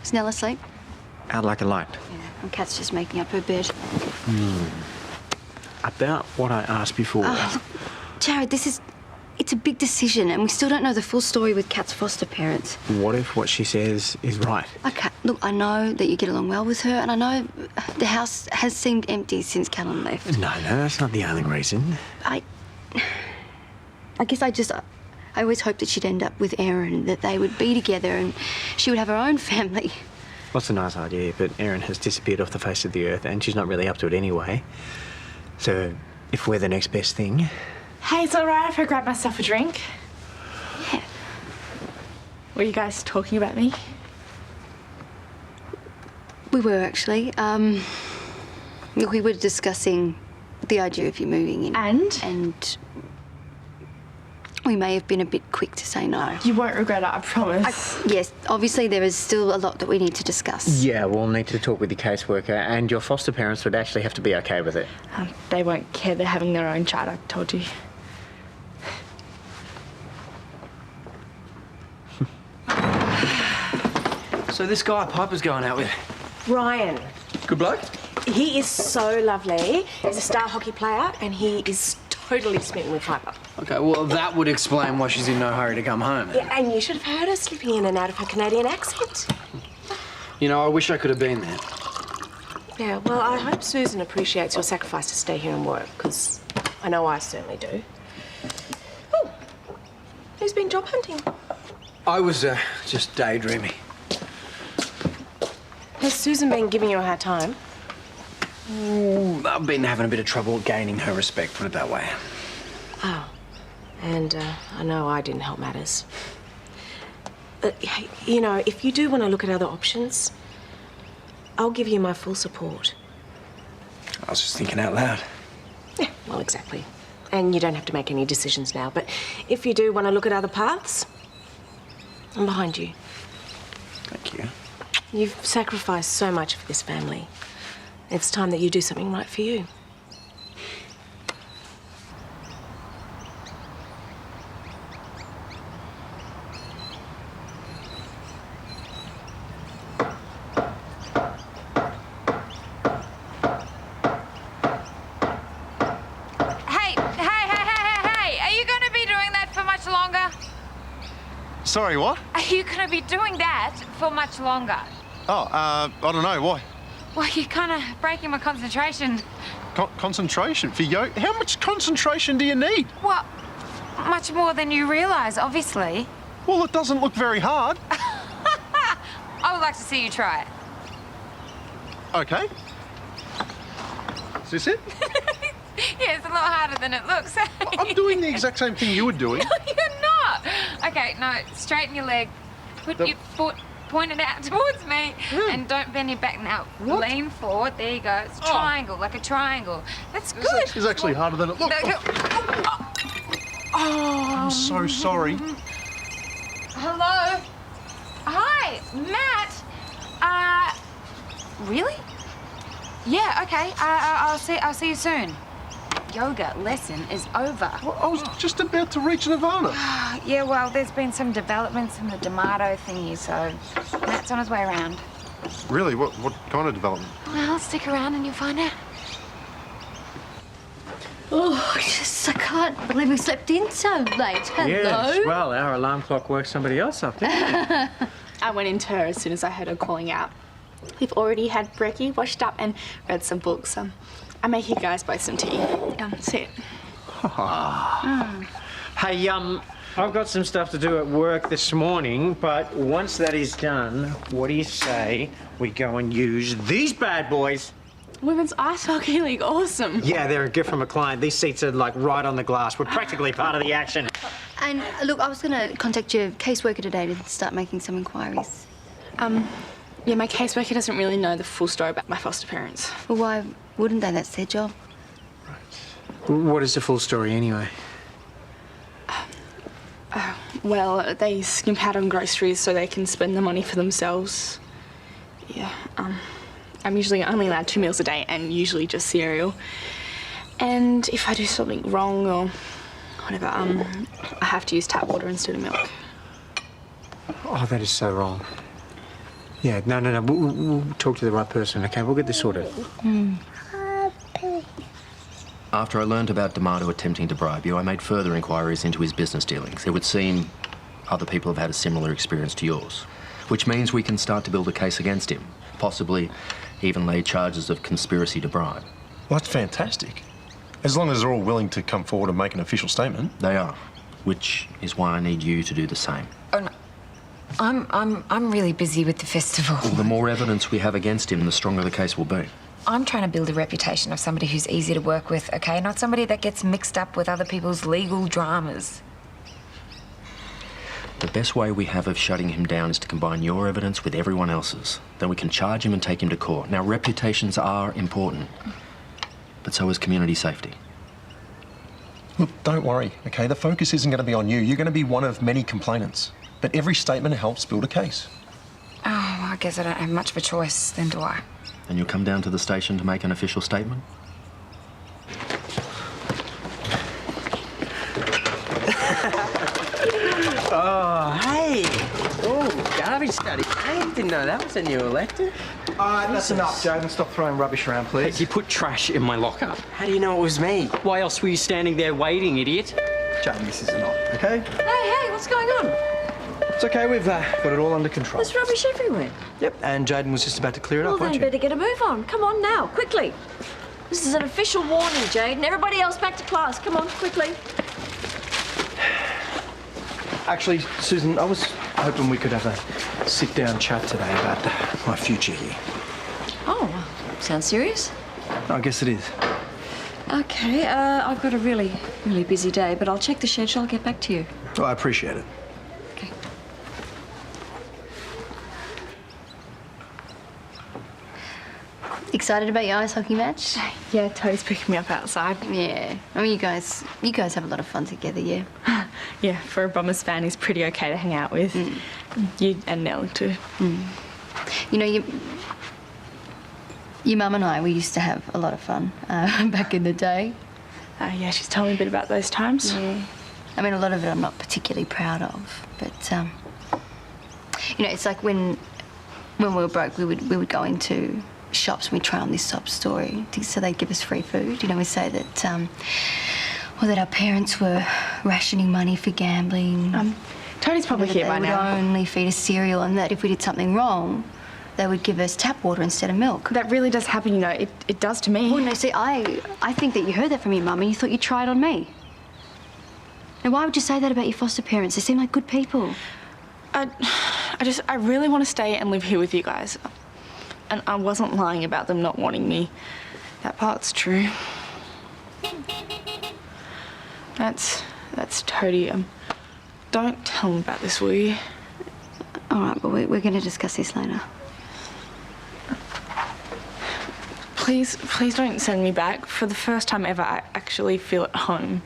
Is Nell asleep? Out like a light. Yeah, and Kat's just making up her bed. About what I asked before. Oh, look, Jared, it's a big decision and we still don't know the full story with Kat's foster parents. What if what she says is right? Okay, look, I know that you get along well with her and I know the house has seemed empty since Callum left. No, that's not the only reason. I guess I always hoped that she'd end up with Aaron, that they would be together and she would have her own family. That's a nice idea, but Erin has disappeared off the face of the earth and she's not really up to it anyway. So, if we're the next best thing... Hey, it's all right if I grab myself a drink? Yeah. Were you guys talking about me? We were, actually. We were discussing the idea of you moving in. And we may have been a bit quick to say no. You won't regret it, I promise. Yes, obviously there is still a lot that we need to discuss. Yeah, we'll need to talk with your caseworker and your foster parents would actually have to be okay with it. They won't care. They're having their own child, I told you. So this guy Piper's going out with? Ryan. Good bloke? He is so lovely. He's a star hockey player and he is totally smitten with Piper. Okay, well, that would explain why she's in no hurry to come home. Yeah, and you should have heard her slipping in and out of her Canadian accent. You know, I wish I could have been there. Yeah, well, I hope Susan appreciates your sacrifice to stay here and work, because I know I certainly do. Oh, who's been job hunting? I was just daydreaming. Has Susan been giving you a hard time? Ooh, I've been having a bit of trouble gaining her respect, put it that way. Oh, and I know I didn't help matters. But, you know, if you do want to look at other options, I'll give you my full support. I was just thinking out loud. Yeah, well, exactly. And you don't have to make any decisions now, but if you do want to look at other paths, I'm behind you. Thank you. You've sacrificed so much for this family. It's time that you do something right for you. Hey, are you going to be doing that for much longer? Sorry, what? Are you going to be doing that for much longer? Oh, I don't know. Why? Well, you're kind of breaking my concentration. Concentration for yoga? How much concentration do you need? Well, much more than you realise, obviously. Well, it doesn't look very hard. I would like to see you try it. Okay. Is this it? Yeah, it's a lot harder than it looks. Well, I'm doing the exact same thing you were doing. No, you're not. Okay, no, straighten your leg. Put your foot pointed out towards me and don't bend your back now. What? Lean forward. There you go. It's a triangle, like a triangle. That's good. This is actually harder than it looks. I'm so sorry. Hello? Hi, Matt. Really? Yeah, okay. I'll see you soon. Yoga lesson is over. Well, I was just about to reach Nirvana. Yeah, well, there's been some developments in the D'Amato thingy, so Matt's on his way around. Really? What kind of development? Well, stick around and you'll find out. Oh, I can't believe we slept in so late. Hello. Yes, well, our alarm clock woke somebody else up, didn't it? I went into her as soon as I heard her calling out. We've already had brekkie, washed up, and read some books. I make you guys both some tea. Sit. Hey, I've got some stuff to do at work this morning, but once that is done, what do you say we go and use these bad boys? Women's Ice Hockey League, awesome. Yeah, they're a gift from a client. These seats are, like, right on the glass. We're practically part of the action. And, look, I was going to contact your caseworker today to start making some inquiries. Yeah, my caseworker doesn't really know the full story about my foster parents. Well, why wouldn't they? That's their job. What is the full story, anyway? Well, they skimp out on groceries so they can spend the money for themselves. Yeah, I'm usually only allowed 2 meals a day and usually just cereal. And if I do something wrong or whatever, I have to use tap water instead of milk. Oh, that is so wrong. Yeah, no. We'll talk to the right person, okay? We'll get this sorted. After I learned about D'Amato attempting to bribe you, I made further inquiries into his business dealings. It would seem other people have had a similar experience to yours, which means we can start to build a case against him, possibly even lay charges of conspiracy to bribe. Well, that's fantastic. As long as they're all willing to come forward and make an official statement. They are, which is why I need you to do the same. Oh, no. I'm really busy with the festival. Well, the more evidence we have against him, the stronger the case will be. I'm trying to build a reputation of somebody who's easy to work with, okay? Not somebody that gets mixed up with other people's legal dramas. The best way we have of shutting him down is to combine your evidence with everyone else's. Then we can charge him and take him to court. Now, reputations are important, but so is community safety. Look, don't worry, okay? The focus isn't going to be on you. You're going to be one of many complainants. But every statement helps build a case. Oh, I guess I don't have much of a choice, then, do I? And you'll come down to the station to make an official statement? Oh, hey. Oh, garbage study. I didn't know that was a new elective. That's enough, Jaden. Stop throwing rubbish around, please. You put trash in my locker. How do you know it was me? Why else were you standing there waiting, idiot? Jaden, this isn't on, okay? Hey, what's going on? It's okay, we've got it all under control. There's rubbish everywhere. Yep, and Jaden was just about to clear it up, Well, weren't then you? better get a move on. Come on now, quickly. This is an official warning, Jaden. Everybody else back to class. Come on, quickly. Actually, Susan, I was hoping we could have a sit-down chat today about my future here. Oh, sounds serious. I guess it is. Okay, I've got a really busy day, but I'll check the schedule. I'll get back to you. Oh, I appreciate it. Okay. Excited about your ice hockey match? Yeah, Toadie's picking me up outside. Yeah. I mean, you guys have a lot of fun together, yeah? Yeah, for a Bombers fan, he's pretty okay to hang out with. You and Nell, too. You know, your mum and I, we used to have a lot of fun back in the day. Yeah, she's told me a bit about those times. Yeah. I mean, a lot of it I'm not particularly proud of, but, you know, it's like when we were broke, we would go into shops and we'd try on this sob story so they'd give us free food. You know, we'd say that, that our parents were rationing money for gambling. Toadie's probably here by now. They would only feed us cereal, and that if we did something wrong, they would give us tap water instead of milk. That really does happen, you know. It does to me. Well, no, see, I think that you heard that from your mum and you thought you'd try it on me. Now, why would you say that about your foster parents? They seem like good people. I really want to stay and live here with you guys. And I wasn't lying about them not wanting me. That part's true. That's Toadie. Don't tell them about this, will you? All right, but we're going to discuss this later. Please don't send me back. For the first time ever, I actually feel at home.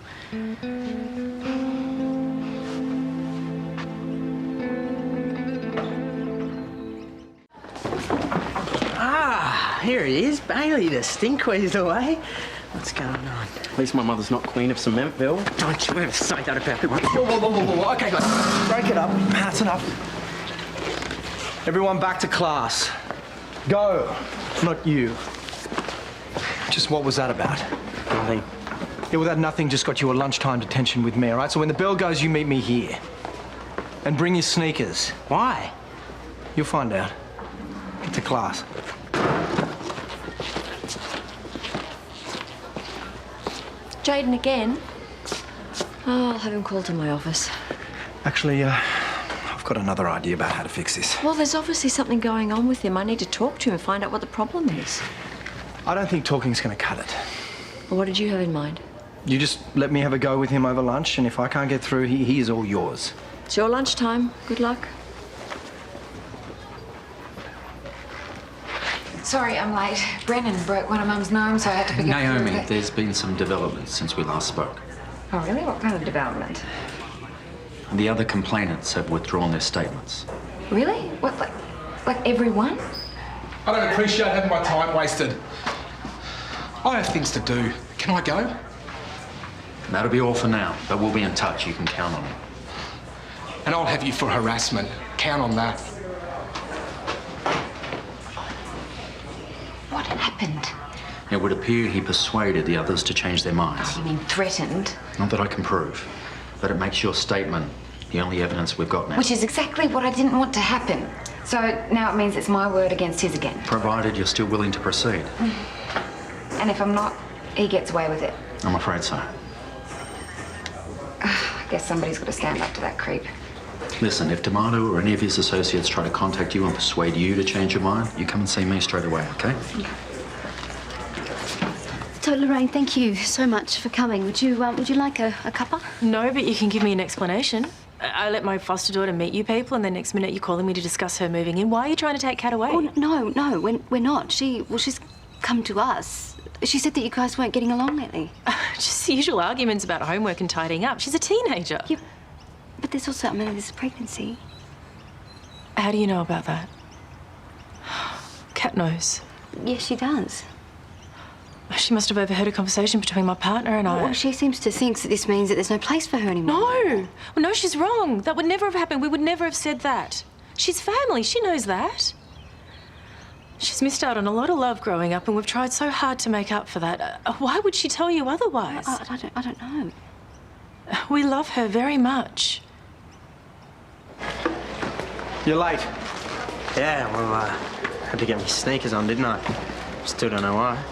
Here he is, Bailey, the stinkweed's away. What's going on? At least my mother's not queen of Cementville. Don't you ever say that about me. Whoa. Okay, guys, break it up. That's enough. Everyone back to class. Go. Not you. Just what was that about? Nothing. Yeah, well, that nothing just got you a lunchtime detention with me, all right? So when the bell goes, you meet me here. And bring your sneakers. Why? You'll find out. Get to class. Jaden again? Oh, I'll have him called to my office. Actually, I've got another idea about how to fix this. Well, there's obviously something going on with him. I need to talk to him and find out what the problem is. I don't think talking's going to cut it. Well, what did you have in mind? You just let me have a go with him over lunch, and if I can't get through, he is all yours. It's your lunchtime. Good luck. Sorry, I'm late. Brennan broke one of Mum's gnomes, so I had to pick up... Naomi, there's been some developments since we last spoke. Oh, really? What kind of development? The other complainants have withdrawn their statements. Really? What, like everyone? I don't appreciate having my time wasted. I have things to do. Can I go? That'll be all for now, but we'll be in touch. You can count on it. And I'll have you for harassment. Count on that. happened? It would appear he persuaded the others to change their minds. You mean threatened? Not that I can prove, but it makes your statement the only evidence we've got now. Which is exactly what I didn't want to happen. So now it means it's my word against his again. Provided you're still willing to proceed. And if I'm not, he gets away with it. I'm afraid so. I guess somebody's got to stand up to that creep. Listen, if D'Amato or any of his associates try to contact you and persuade you to change your mind, you come and see me straight away, okay? So, Lorraine, thank you so much for coming. Would you like a cuppa? No, but you can give me an explanation. I let my foster daughter meet you people, and the next minute you're calling me to discuss her moving in. Why are you trying to take Kat away? Oh, no, we're not. She's come to us. She said that you guys weren't getting along lately. Just the usual arguments about homework and tidying up. She's a teenager. Yeah, but there's also, there's a pregnancy. How do you know about that? Kat knows. Yes, she does. She must have overheard a conversation between my partner and I. Well, she seems to think that this means that there's no place for her anymore. No! Well, no, she's wrong. That would never have happened. We would never have said that. She's family. She knows that. She's missed out on a lot of love growing up, and we've tried so hard to make up for that. Why would she tell you otherwise? I don't know. We love her very much. You're late. Yeah, well, had to get my sneakers on, didn't I? Still don't know why.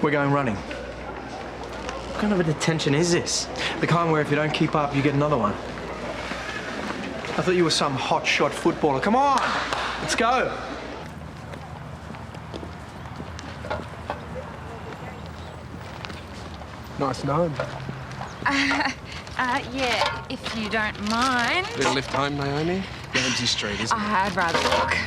We're going running. What kind of a detention is this? The kind where if you don't keep up, you get another one. I thought you were some hotshot footballer. Come on, let's go. Nice gnome. Yeah, if you don't mind. Bit of lift home, Naomi. Ramsay Street, isn't it? I'd rather walk.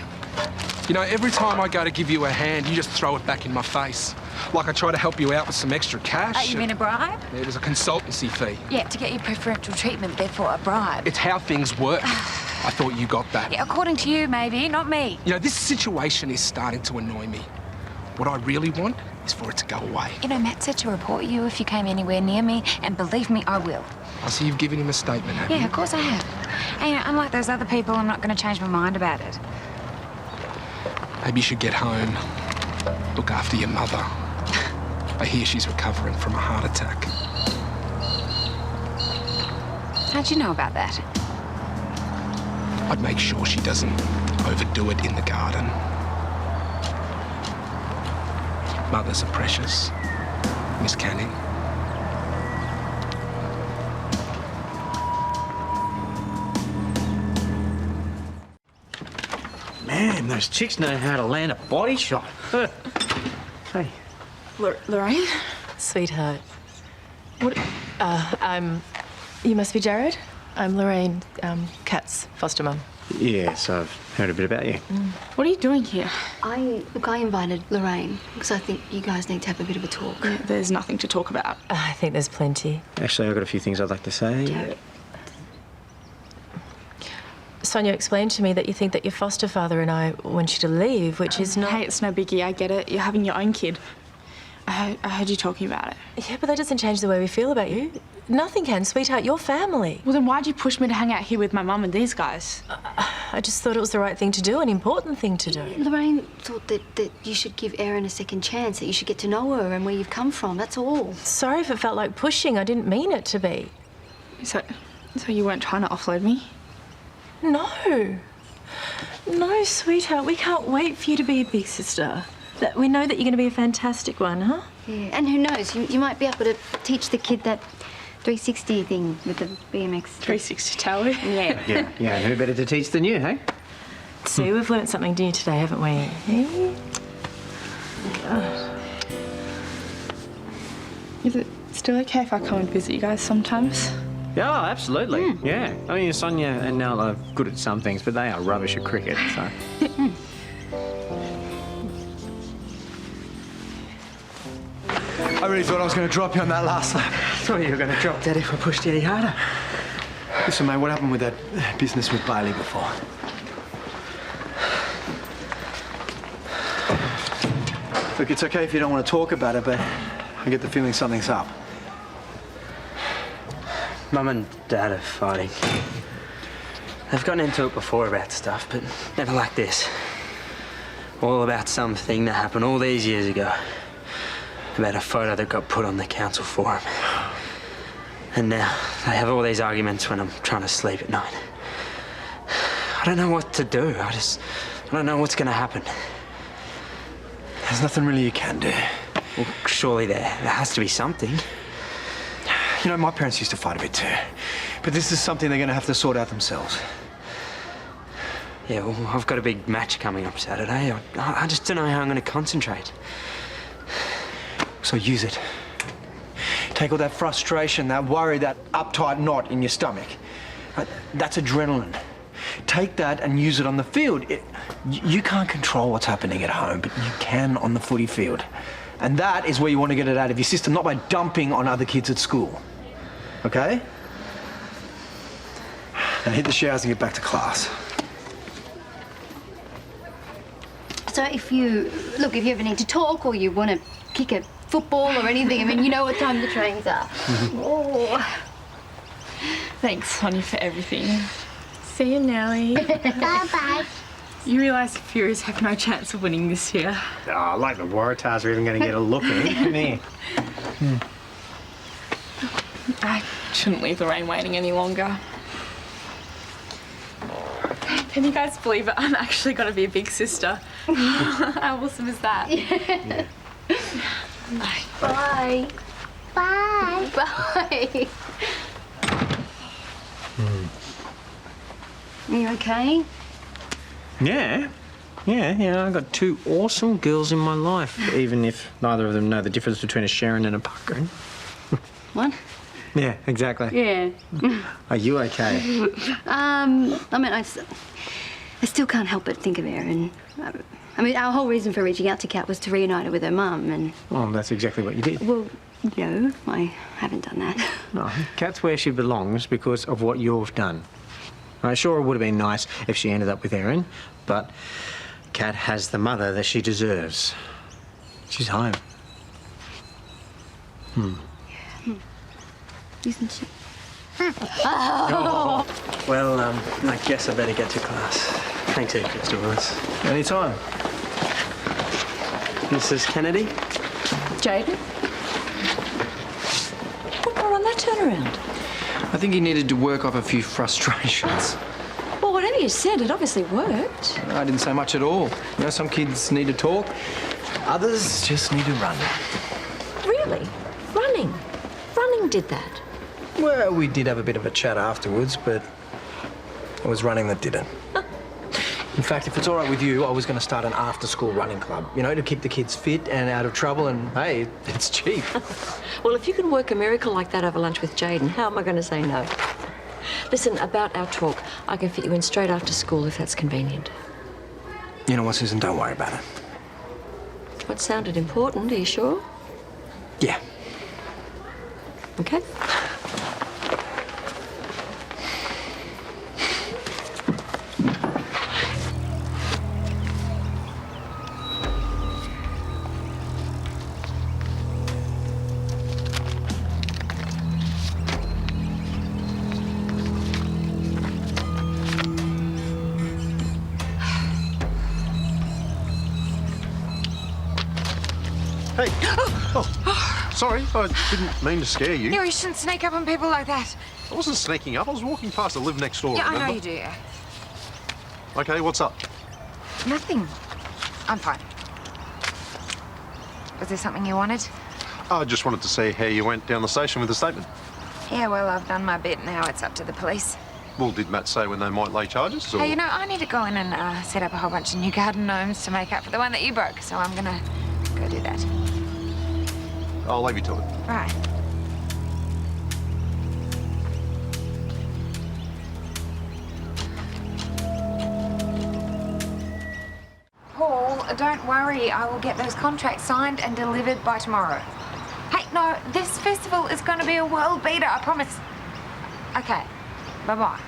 You know, every time I go to give you a hand, you just throw it back in my face. Like I try to help you out with some extra cash. You mean a bribe? It was a consultancy fee. Yeah, to get you preferential treatment, therefore a bribe. It's how things work. I thought you got that. Yeah, according to you, maybe, not me. You know, this situation is starting to annoy me. What I really want is for it to go away. You know, Matt said to report you if you came anywhere near me, and believe me, I will. I see you've given him a statement, have you? Yeah, of course I have. And, you know, unlike those other people, I'm not going to change my mind about it. Maybe you should get home, look after your mother. I hear she's recovering from a heart attack. How'd you know about that? I'd make sure she doesn't overdo it in the garden. Mothers are precious, Miss Canning. Man, those chicks know how to land a body shot. Hey. Lorraine? Sweetheart. What? You must be Jared? I'm Lorraine, Kat's foster mum. Yes, I've heard a bit about you. What are you doing here? I invited Lorraine because I think you guys need to have a bit of a talk. Yeah, there's nothing to talk about. I think there's plenty. Actually, I've got a few things I'd like to say. Yeah. Sonya explained to me that you think that your foster father and I want you to leave, which is not... Hey, it's no biggie, I get it. You're having your own kid. I heard you talking about it. Yeah, but that doesn't change the way we feel about you. Nothing can, sweetheart. You're family. Well, then why'd you push me to hang out here with my mum and these guys? I just thought it was the right thing to do, an important thing to do. Lorraine thought that you should give Erin a second chance, that you should get to know her and where you've come from, that's all. Sorry if it felt like pushing. I didn't mean it to be. So you weren't trying to offload me? No. No, sweetheart. We can't wait for you to be a big sister. We know that you're going to be a fantastic one, huh? Yeah, and who knows, you might be able to teach the kid that 360 thing with the BMX. 360 tower? Yeah. Yeah, who better to teach than you, hey? See, we've learnt something new today, haven't we? Is it still okay if I come and visit you guys sometimes? Yeah, absolutely. Yeah. I mean, Sonya and Nell are good at some things, but they are rubbish at cricket, so... I really thought I was going to drop you on that last lap. Thought you were going to drop dead if I pushed you any harder. Listen, mate, what happened with that business with Bailey before? Look, it's okay if you don't want to talk about it, but I get the feeling something's up. Mum and Dad are fighting. They've gotten into it before about stuff, but never like this. All about something that happened all these years ago. About a photo that got put on the council forum. And now they have all these arguments when I'm trying to sleep at night. I don't know what to do. I don't know what's going to happen. There's nothing really you can do. Well, surely there has to be something. You know, my parents used to fight a bit too. But this is something they're going to have to sort out themselves. Yeah, well, I've got a big match coming up Saturday. I just don't know how I'm going to concentrate. So use it. Take all that frustration, that worry, that uptight knot in your stomach. That's adrenaline. Take that and use it on the field. You can't control what's happening at home, but you can on the footy field. And that is where you want to get it out of your system, not by dumping on other kids at school. Okay? Now hit the showers and get back to class. So if you ever need to talk or you want to kick a football or anything, I mean, you know what time the trains are. Oh. Thanks, Sonya, for everything. See you, Nelly. Bye-bye. You realise the Furies have no chance of winning this year. Oh, like the Waratahs are even going to get a look at it. Come here. I shouldn't leave the rain waiting any longer. Can you guys believe it? I'm actually going to be a big sister. How awesome is that? Yeah. Bye. Bye. Bye. Are you okay? Yeah. I've got two awesome girls in my life, even if neither of them know the difference between a Sharon and a Puckering. What? Yeah, exactly. Yeah. Are you okay? I mean, I still can't help but think of her, and I mean, our whole reason for reaching out to Kat was to reunite her with her mum, and... Oh, that's exactly what you did. Well, no, I haven't done that. No, Kat's where she belongs because of what you've done. Right, sure, it would have been nice if she ended up with Erin, but Kat has the mother that she deserves. She's home. Isn't she? Oh. Well, I guess I better get to class. Thanks, Mr. Willis. Anytime. Mrs. Kennedy? Jaden? What brought on that turnaround? I think he needed to work off a few frustrations. Well, whatever you said, it obviously worked. I didn't say much at all. You know, some kids need to talk, others just need to run. Really? Running? Running did that? Well, we did have a bit of a chat afterwards, but it was running that did it. In fact, if it's all right with you, I was going to start an after-school running club, you know, to keep the kids fit and out of trouble, and, hey, it's cheap. Well, if you can work a miracle like that over lunch with Jaden, how am I going to say no? Listen, about our talk, I can fit you in straight after school if that's convenient. You know what, Susan, don't worry about it. What sounded important, are you sure? Yeah. Okay. Hey. Oh, sorry. I didn't mean to scare you. You shouldn't sneak up on people like that. I wasn't sneaking up. I was walking past. I live next door, Yeah, remember? I know you do. Okay, what's up? Nothing. I'm fine. Was there something you wanted? I just wanted to see how you went down the station with the statement. Yeah, well, I've done my bit. Now it's up to the police. Well, did Matt say when they might lay charges? Or... Hey, you know, I need to go in and set up a whole bunch of new garden gnomes to make up for the one that you broke, so I'm gonna go do that. I'll leave you to it. Right. Paul, don't worry. I will get those contracts signed and delivered by tomorrow. Hey, no, this festival is going to be a world beater, I promise. Okay, bye-bye.